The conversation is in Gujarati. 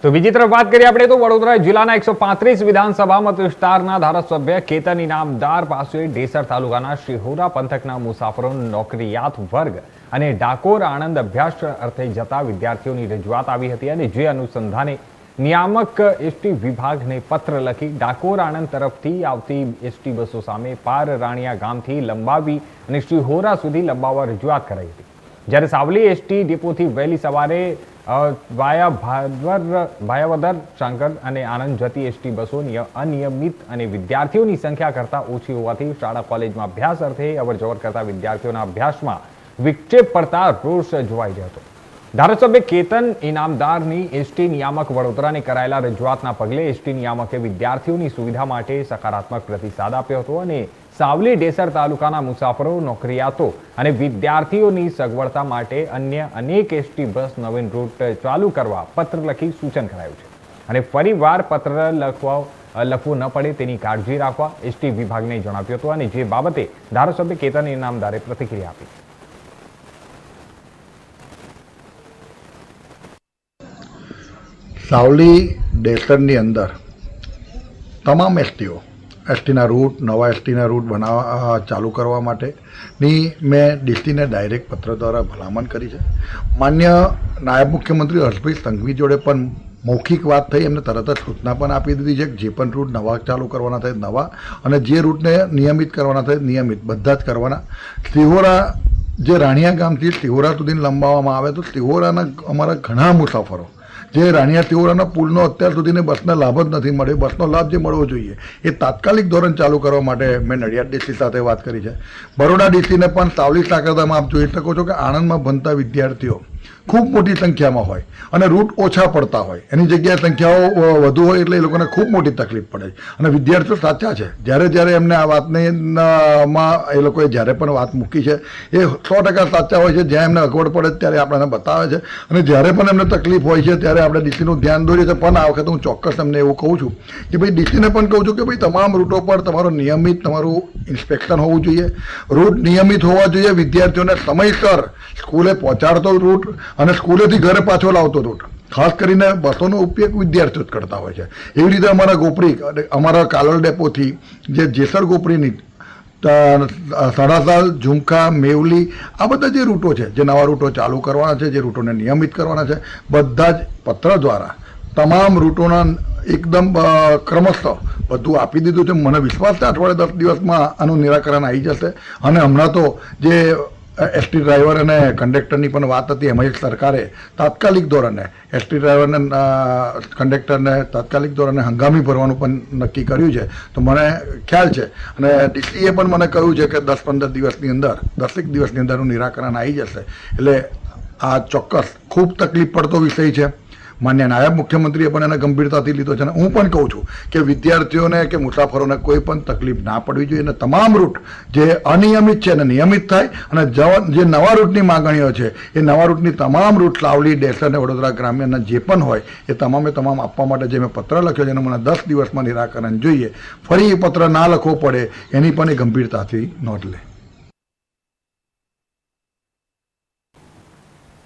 તો બીજી તરફ વાત કરીએ આપણે તો વડોદરા જિલ્લાના 135 વિધાનસભા મત વિસ્તારના ધારાસભ્ય કેતન ઇનામદાર પાસે ડેસર તાલુકાના શિહોરા પંથકના મુસાફરો, નોકરિયાત વર્ગ અને ડાકોર આણંદ અભ્યાસ અર્થે જતા વિદ્યાર્થીઓની રજૂઆત આવી હતી અને જે અનુસંધાને નિયામક એસટી વિભાગને પત્ર લખી ડાકોર આણંદ તરફથી આવતી એસટી બસો સામે પાર રાણિયા ગામથી લંબાવી અને શિહોરા સુધી લંબાવવા રજૂઆત કરાઈ હતી। જ્યારે સાવલી એસટી ડેપોથી વહેલી સવારે ભાયાવદર, શંકર અને આણંદ જતી એસટી બસો અનિયમિત અને વિદ્યાર્થીઓની સંખ્યા કરતાં ઓછી હોવાથી શાળા કોલેજમાં અભ્યાસ અર્થે અવરજવર કરતા વિદ્યાર્થીઓના અભ્યાસમાં વિક્ષેપ પડતા રોષ જોવાઈ રહ્યો હતો। ધારાસભ્ય કેતન ઇનામદારની એસટી નિયામક વડોદરાને કરાયેલા રજૂઆતના પગલે એસટી નિયામકે વિદ્યાર્થીઓની સુવિધા માટે સકારાત્મક પ્રતિસાદ આપ્યો હતો અને સાવલી ડેસર તાલુકાના મુસાફરો, નોકરિયાતો અને વિદ્યાર્થીઓની સગવડતા માટે અન્ય અનેક એસટી બસ નવીન રૂટ ચાલુ કરવા પત્ર લખી સૂચન કરાયું છે અને ફરીવાર પત્ર લખવું ન પડે તેની કાળજી રાખવા એસટી વિભાગને જણાવ્યું હતું અને જે બાબતે ધારાસભ્ય કેતન ઇનામદારે પ્રતિક્રિયા આપી। સાવલી ડેસરની અંદર તમામ એસટીના રૂટ, નવા એસટીના રૂટ બનાવવા ચાલુ કરવા માટેની મેં ડીસીને ડાયરેક્ટ પત્ર દ્વારા ભલામણ કરી છે। માન્ય નાયબ મુખ્યમંત્રી હર્ષભાઈ સંઘવી જોડે પણ મૌખિક વાત થઈ, એમને તરત જ સૂચના પણ આપી દીધી છે કે જે પણ રૂટ નવા ચાલુ કરવાના થાય નવા અને જે રૂટને નિયમિત કરવાના થાય નિયમિત બધા જ કરવાના। શિહોરા જે રાણિયા ગામથી શિહોરા સુધી લંબાવવામાં આવે તો શિહોરાના અમારા ઘણા મુસાફરો જે રાણિયા શિહોરાના પુલનો અત્યાર સુધીને બસના લાભ જ નથી મળ્યો, બસનો લાભ જે મળવો જોઈએ એ તાત્કાલિક ધોરણ ચાલુ કરવા માટે મેં નડિયાદ ડીસી સાથે વાત કરી છે। બરોડા ડીસીને પણ સાવલી સાકરદામાં આપ જોઈ શકો છો કે આણંદમાં ભણતા વિદ્યાર્થીઓ ખૂબ મોટી સંખ્યામાં હોય અને રૂટ ઓછા પડતા હોય, એની જગ્યાએ સંખ્યાઓ વધુ હોય એટલે એ લોકોને ખૂબ મોટી તકલીફ પડે છે અને વિદ્યાર્થીઓ સાચા છે। જ્યારે એમને આ વાતને માં એ લોકોએ જ્યારે પણ વાત મૂકી છે એ 100% સાચા હોય છે। જ્યાં એમને અગવડ પડે ત્યારે આપણને બતાવે છે અને જ્યારે પણ એમને તકલીફ હોય છે ત્યારે આપણે ડીસીનું ધ્યાન દોરીએ છીએ। પણ આ વખતે હું ચોક્કસ એમને એવું કહું છું કે ભાઈ ડીસીને પણ કહું છું કે ભાઈ તમામ રૂટો પર તમારું નિયમિત તમારું ઇન્સ્પેક્શન હોવું જોઈએ, રૂટ નિયમિત હોવા જોઈએ, વિદ્યાર્થીઓને સમયસર સ્કૂલે પહોંચાડતો રૂટ અને સ્કૂલેથી ઘરે પાછો લાવતો રૂટ, ખાસ કરીને બસોનો ઉપયોગ વિદ્યાર્થીઓ જ કરતા હોય છે। એવી રીતે અમારા ગોપરી અમારા કાલોલ ડેપોથી જે જેસર ગોપરીની સડાસાલ, ઝુમખા, મેવલી આ બધા જે રૂટો છે, જે નવા રૂટો ચાલુ કરવાના છે, જે રૂટોને નિયમિત કરવાના છે, બધા જ પત્ર દ્વારા તમામ રૂટોના એકદમ ક્રમશઃ બધું આપી દીધું છે। મને વિશ્વાસ છે અઠવાડિયે 10 દિવસમાં આનું નિરાકરણ આવી જશે અને હમણાં તો જે એસટી ડ્રાઈવર અને કંડક્ટરની પણ વાત હતી, એમાં સરકારે તાત્કાલિક ધોરણે એસટી ડ્રાઈવરને કંડક્ટરને તાત્કાલિક ધોરણે હંગામી ભરવાનું પણ નક્કી કર્યું છે। તો મને ખ્યાલ છે અને ડીસીએ પણ મને કહ્યું છે કે 10-15 દિવસની અંદર 10 દિવસની અંદરનું નિરાકરણ આવી જશે। એટલે આ ચોક્કસ ખૂબ તકલીફ પડતો વિષય છે। માન્ય નાયબ મુખ્યમંત્રીએ પણ એને ગંભીરતાથી લીધો છે અને હું પણ કહું છું કે વિદ્યાર્થીઓને કે મુસાફરોને કોઈ પણ તકલીફ ના પડવી જોઈએ અને તમામ રૂટ જે અનિયમિત છે એને નિયમિત થાય અને જે નવા રૂટની માગણીઓ છે એ નવા રૂટની તમામ રૂટ સાવલી, ડેસર અને વડોદરા ગ્રામ્યના જે પણ હોય એ તમામે તમામ આપવા માટે જે મેં પત્ર લખ્યો છે એને મને 10 દિવસમાં નિરાકરણ જોઈએ। ફરી એ પત્ર ના લખવો પડે એની પણ એ ગંભીરતાથી નોંધ લે।